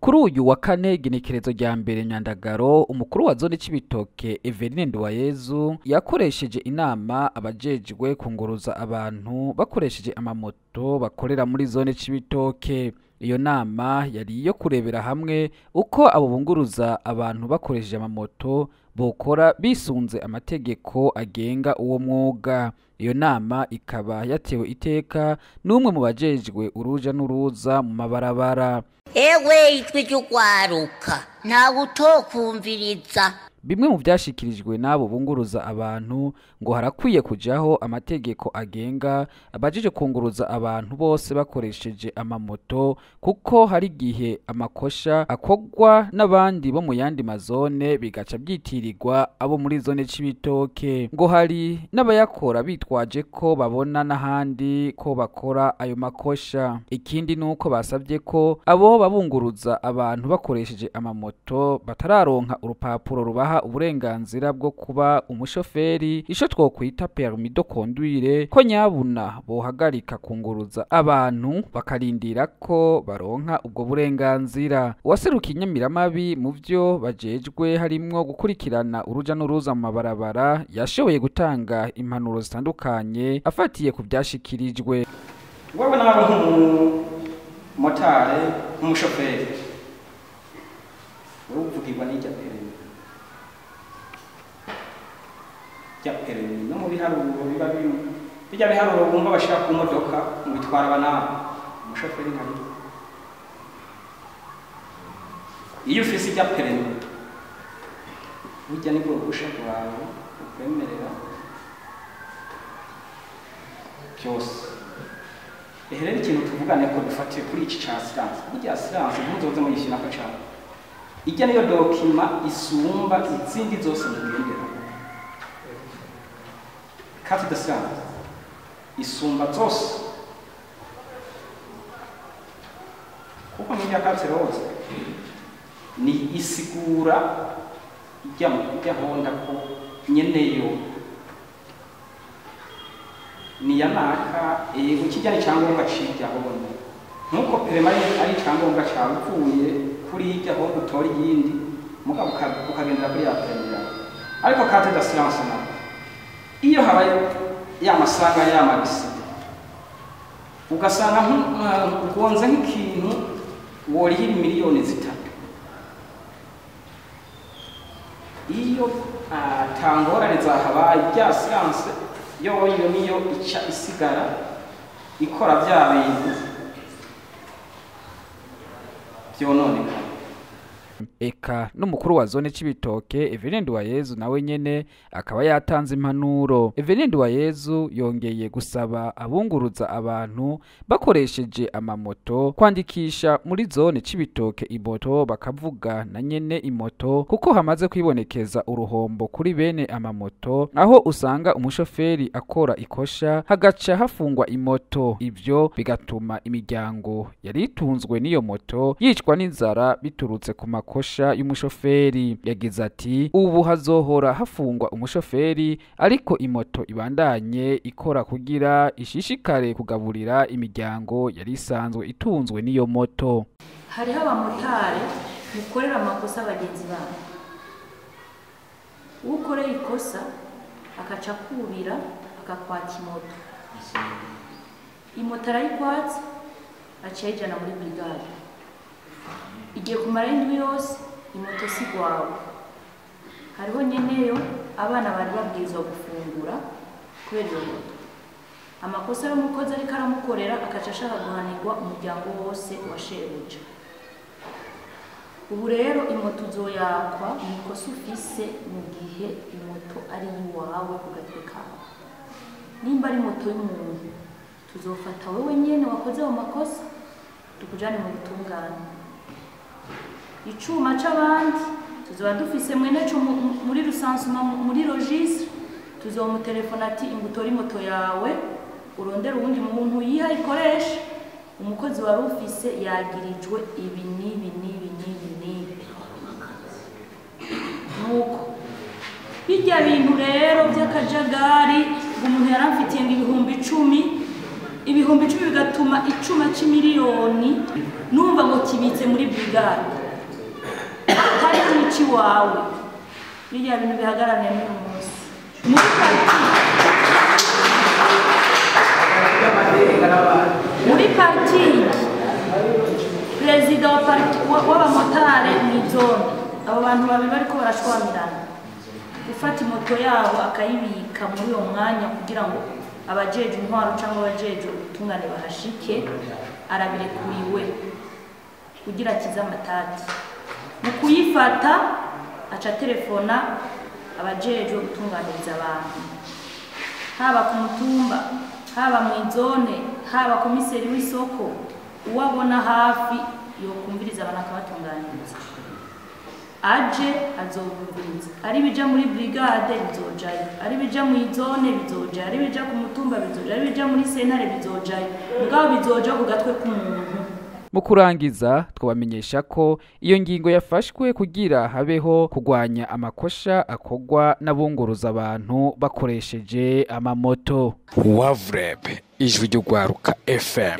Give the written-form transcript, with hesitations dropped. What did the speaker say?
Kuri uyu wa kane igenekerezo rya mbere Nyandagaro, umukuru wa zone Cibitoke Eveline Nduwayezu yakoresheje inama abajejwe kunguruza abantu bakoresheje amamoto bakorera muri zone Cibitoke. Iyo nama yari iyo kurebera hamwe uko abo bunguruza abantu bakoresheje amamoto bokora bisunze amategeko agenga uwo mwuga. Iyo nama ikaba yatewe iteka n'umwe mu bajejwe uruja n'uruza mu mabarabara. Ewe itwi ry'ugwaruka ntawe utokumviriza. Bimwe mu byashikirijwe n'abo bunguruza abantu ngo harakwiye kujaho amategeko agenga abajeje kunguruza abantu bose bakoresheje amamoto, kuko hari gihe amakosha akogwa n'abandi bo mu yandi mazone bigaca byitirirwa abo muri zone Cibitoke. Ngo hari n'abayakora bitwaje ko babona n'ahandi ko bakora ayo makosha. Ikindi nuko basabye ko abo babunguruza abantu bakoresheje amamoto batararonka urupapuro rubaha uburenganzira bwo kuba umushoferi, ico twokwita permis de conduire, ko nyabuna bohagarika kunguruza abantu bakarindira ko baronka ubwo burenganzira. Uwaserukiye Inyamiramabi mu vyo bajejwe harimwo gukurikirana uruja n'uruza mu mabarabara yashoboye gutanga impanuro zitandukanye afatiye ku byashikirijwe. Wewe nawe nk'umumotari nk'umushoferi uruvugirwa n'ijya permis no mu biharuro biba bijya biharuro bumva bashaka ku modoka mu bitwara abana umushoferi nkari iyo ufise ijya permis ujya nibwo ushaka wawe ukwemerera byose. Rero ikintu tuvugane ko dufatiye kuri iki ca silence, burya silence ntuzoze muyishina ko cyane ijya niyo dokima isumba izindi zose mugendera. Carte de silence isumba zose kuko mu carte rose ni isigura ijya honda ko nyeneyo ni yanaka ukijya ni cyangombwa cijya honda nkuko peremari ari cyangombwa cyavuye kuri ijya honda utora yindi muka ukagendera kuri ya peremari. Ariko carte de silence na iyo habaye yamasanga yamabisi ugasanga ngonze nk'ikintu worihira miliyoni 3, iyo tangorane zahabaye bya silence yo niyo ica isigara ikora bya bintu byononekana. Eka n'umukuru wa zone Cibitoke Eveline Nduwayezu nawe nyene akaba yatanze impanuro. Eveline Nduwayezu yongeye gusaba abunguruza abantu bakoresheje amamoto kwandikisha muri zone Cibitoke imoto bakavuga na nyene imoto, kuko hamaze kwibonekeza uruhombo kuri bene amamoto, aho usanga umushoferi akora ikosha hagaca hafungwa imoto. Ivyo bigatuma imiryango yari itunzwe n'iyo moto yicwa n'inzara biturutse ku makosha y'umushoferi. Yagize ati ubu hazohora hafungwa umushoferi ariko imoto ibandanye ikora kugira ishishikare kugaburira imiryango yari isanzwe itunzwe n'iyo moto. Hariho abamotari mukorera amakosa abagenzi babo, ukoreye ikosa akaca kubira akakwata imoto arayikwatse aciye ijana muri brigade, igiye kumara indwi yose imoto sigwawe. Hariho nyeneyo abana bari babwirizwa gufungura kubera iyo moto. Amakosa y'umukozi ariko aramukorera akaca ashaka guhanirwa umuryango wose wa shebuja. Ubu rero imoto uzoyakwa mu ikosa ufise mu gihe imoto ari iwawe ku gatwe kawe. Nimba ari moto y'umuntu tuzofata wewe nyene wakoze ayo makosa tukujane mu butungane. Icuma c'abandi tuzoba dufise mweneco muri rusansuma muri registre, tuzomutelefona ati ingutora moto yawe urondera ubundi muntu yiha ikoresha, umukozi wari ufise yagirijwe ibi nibi nuko bijya bintu rero by'akajagari umuntu yaramfitiye ngo 10,000 ibihumbi 10 bigatuma icuma c'imiliyoni numva ngo kibitse muri brigade atari kuci wawe bijya bintu bihagarane muri umunsi muri parking president w'abamotari mw'izone abo bantu babiri bariko barashwamirana gufata imoto yabo akayibika muri uwo mwanya kugira ngo abajeje intwaro cyangwa abajeje ubutungane bahashike arabirekuriwe kugira kiza amatati mu kuyifata aca telefona abajeje ubutunganiriza abantu haba ku mutumba haba mw'izone haba komiseri w'isoko uwabona hafi yokumviriza abantu akabatunganiriza aje azobumviriza ari bija muri brigade bizojayo ari bija mw'izone bizojayo ari bija ku mutumba bizojayo ari bija muri sentare bizojayo mugabo bizoja ku gatwe k'umuntu. Mu kurangiza twabamenyesha ko iyo ngingo yafashwe kugira habeho kugwanya amakosha akogwa n'abunguruza abantu bakoresheje amamoto. Wavreb ijwi ry'ugwaruka FM.